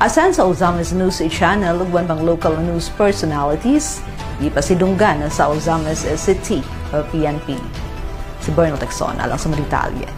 Asan sa Ozamis News Channel, ugban bang local news personalities, ipasidunggan sa Ozamis City o PNP. Si Bernal Texon, alang sa mga detalye.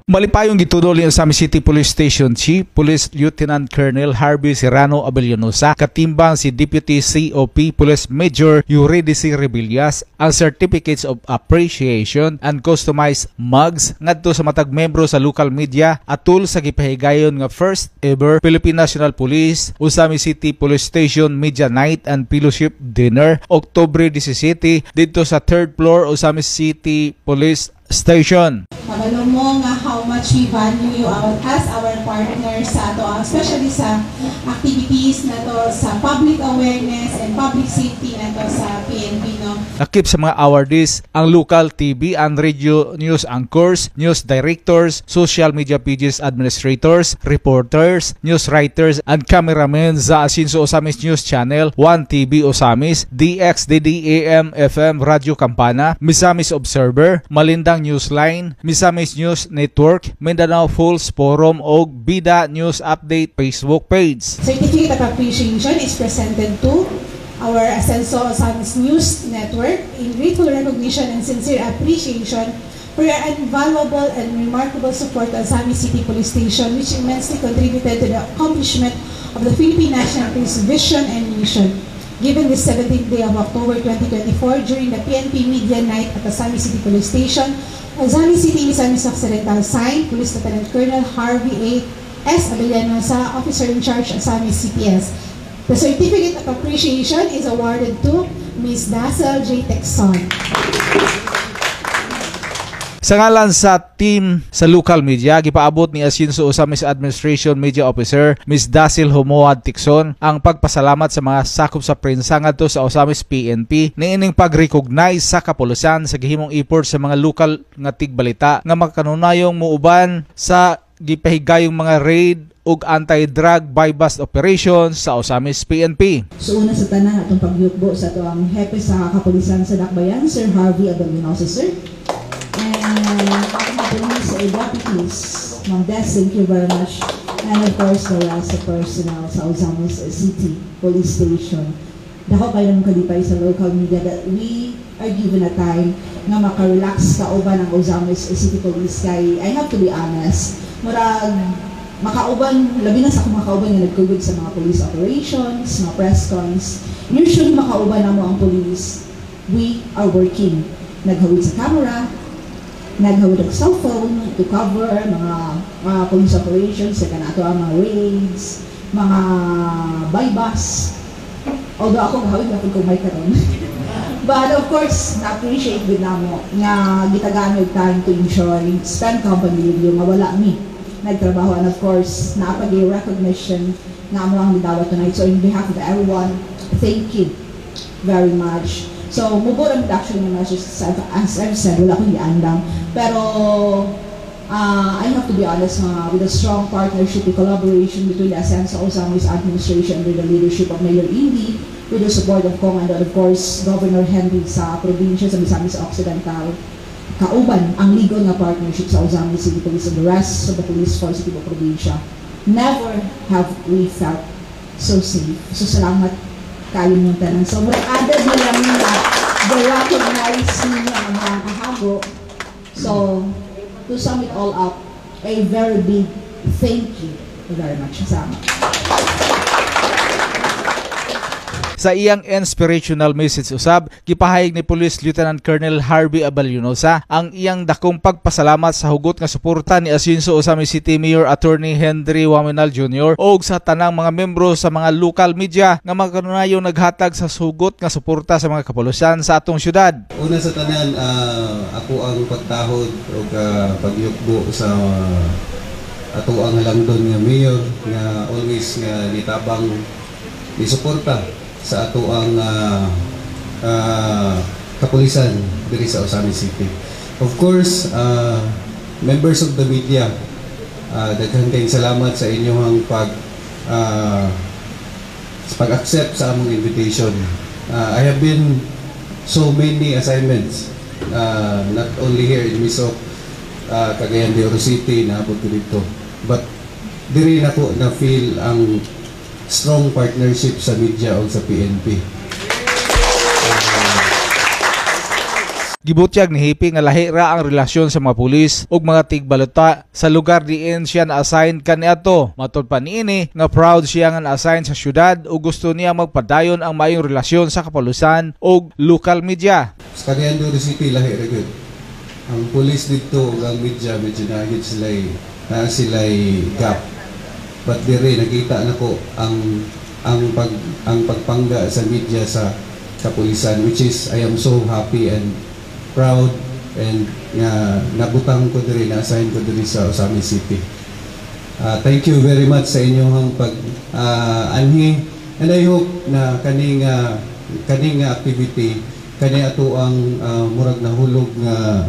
Malipayong gitudol ni Ozamis City Police Station Chief Police Lieutenant Colonel Harvey Serrano Abellanosa katimbang si Deputy COP Police Major Eurydice Rebillas ang Certificates of Appreciation and Customized Mugs ngadto sa matag membro sa local media atul sa gipahigayon nga first ever Philippine National Police Ozamis City Police Station Media Night and Fellowship Dinner October 17 dito sa 3rd floor Ozamis City Police Station. Kabalo mo nga how much we value you as our partners sa ato, especially sa activities na to sa public awareness and public safety na to sa PNP, no? Nakip sa mga awardees ang local TV and radio news anchors, news directors, social media pages administrators, reporters, news writers and cameramen sa Asinso Ozamis News Channel, 1 TV Ozamis, DXDD AM FM Radio Campana, Misamis Observer, Malindang Newsline, Misamis News Network, Mindanao Fools Forum o Bida News Update Facebook page. Certificate of Appreciation is presented to our Asenso Ozamis News Network in grateful recognition and sincere appreciation for your invaluable and remarkable support to Ozamis City Police Station, which immensely contributed to the accomplishment of the Philippine National Police vision and mission. Given this 17th day of October 2024 during the PNP Media Night at Ozamis City Police Station, Ozamis City Misamis Occidental signed Police Lieutenant Colonel Harvey A. S. Abellanosa, Officer in Charge of Ozamis CPS. The Certificate of Appreciation is awarded to Ms. Dazzle J. Texon. Sa ngalan sa team sa local media, gipaabot ni Asinso Ozamis Administration Media Officer Ms. Dazzle Homoad Texon ang pagpasalamat sa mga sakop sa prensa ngadto sa Ozamis PNP niining pag-recognize sa kapulisan sa gihimong effort sa mga local nga tigbalita nga makanunayong muuban sa gipahigayong mga raid ug anti-drug buy-bust operations sa Ozamis PNP. So una sa tanan atong pagyukbo sa ato ang hepe sa kapulisan sa Dakbayan, Sir Harvey Abellanosa, sir. And police deputies, Ma'am Des, thank you very much. And of course, the rest of personnel sa Ozamis City Police Station. Dako kayo naman kalipay sa local media that we are given a time na makarelax ka uban ang Ozamis City Police kay I have to be honest, murag makauban, labi na sa akong makauban nga nagkugod sa mga police operations, mga press cons. Usually makauban na mo ang police, we are working. Naghawid sa camera, naghawid ang cellphone to cover mga police operations, sa kanato ang mga raids, mga buy-bus. Although ako gahawid na kung may karon. But of course, na-appreciate din namo nga gitagaan yung time to ensure spend company with you, nga wala mi nagtrabaho. And of course, napag-i recognition na mo ang midawat tonight. So in behalf of everyone, thank you very much. So, mubot ang actually ng message, as I've said, wala akong iandang. Pero, I have to be honest, with a strong partnership and collaboration between the Asenso Ozamis administration under the leadership of Mayor Indy, with the support of Kong and of course, Governor Henry sa probinsya sa Misamis Occidental, kauban ang legal na partnership sa Ozamis City Police and the rest of the police force sa Tibok Probinsya. Never have we felt so safe. So, salamat kayo ng tanan. So, added na lang nila the recognize ninyo ang mga kahago. So, to sum it all up, a very big thank you very much. Salamat. Sa iyang inspirational message usab, gipahayag ni Police Lieutenant Colonel Harvey Abellanosa ang iyang dakong pagpasalamat sa hugot nga suporta ni Asinso Ozamis City Mayor Attorney Henry Waminal Jr. o sa tanang mga membro sa mga local media nga magkanunayong naghatag sa sugot nga suporta sa mga kapulisan sa atong syudad. Una sa tanan, ako ang pagtahod o pagyukbo sa ato ang halangdon nga mayor nga always nga nitabang ni suporta sa ato ang kapulisan diri sa Ozamis City. Of course, members of the media, daghang kayong salamat sa inyong pag-accept sa among invitation. I have been so many assignments, not only here in Misok, Cagayan de Oro City, naabot ko dito, but diri na po na feel ang strong partnership sa media o sa PNP. Gibutyag ni Hipi nga lahi ra ang relasyon sa mga pulis ug mga tigbalota sa lugar diin siya na-assign kaniadto. Matod pa niini nga proud siya nga na-assign sa syudad ug gusto niya magpadayon ang maayong relasyon sa kapulisan ug local media. Sa Cagayan de Oro City lahi ra gyud. Ang pulis dito ug ang media medyo nagit sila'y gap. But dire nakita nako ang pagpangga sa media sa kapulisan, which is I am so happy and proud and nabutang ko diri, na-assign ko diri sa Osamis City. Thank you very much sa inyong pag-anhi, and I hope na kaning activity kani ato ang murag na hulog nga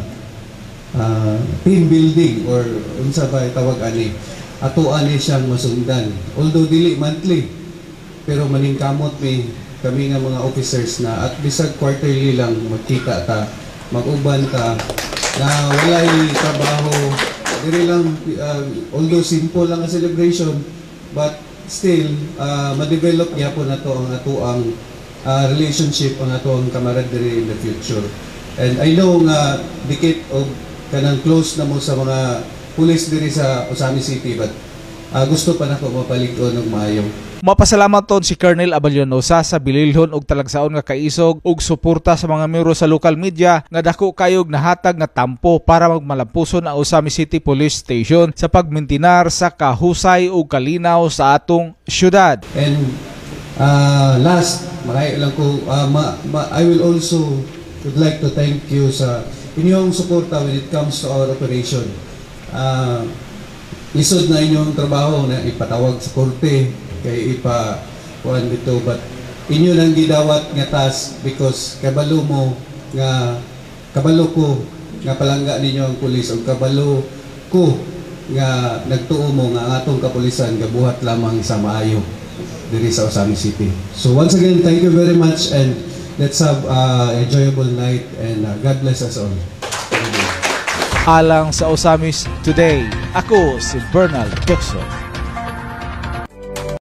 team building or unsa ba tawag ani, ato ani siyang masundan, although dili monthly pero maningkamot kami nga mga officers na at bisag quarterly lang magkita ta, mag-uban ta, na walay trabaho diri lang, although simple lang ang celebration, but still ma-develop gyapon nato ang atoang relationship, ang atoang camaraderie in the future. And I know nga dikit og kanang close na mo sa mga pulis diri sa Osamis City, but gusto pa nako mapalig-on og maayo. Mapasalamat ton si Colonel Abellanosa sa bililhon og talagsaon nga kaisog ug suporta sa mga miyembro sa local media nga dako kayog nahatag nga tampo para magmalampuson ang Osamis City Police Station sa pagmintinar sa kahusay ug kalinaw sa atong syudad. And last, maray lang ko, I will also would like to thank you sa inyong suporta when it comes to our operation. Lisod na inyong trabaho na ipatawag sa korte kay ipakuan dito, but inyo nang gidawat nga task because kabalo ko nga palangga ninyo ang pulis o kabalo ko nga nagtuo mo nga ang atong kapulisan gabuhat lamang sa maayo diri sa Osamis City. So once again, thank you very much and let's have enjoyable night and God bless us all. Alang sa Osamis Today, ako si Bernal Tucson.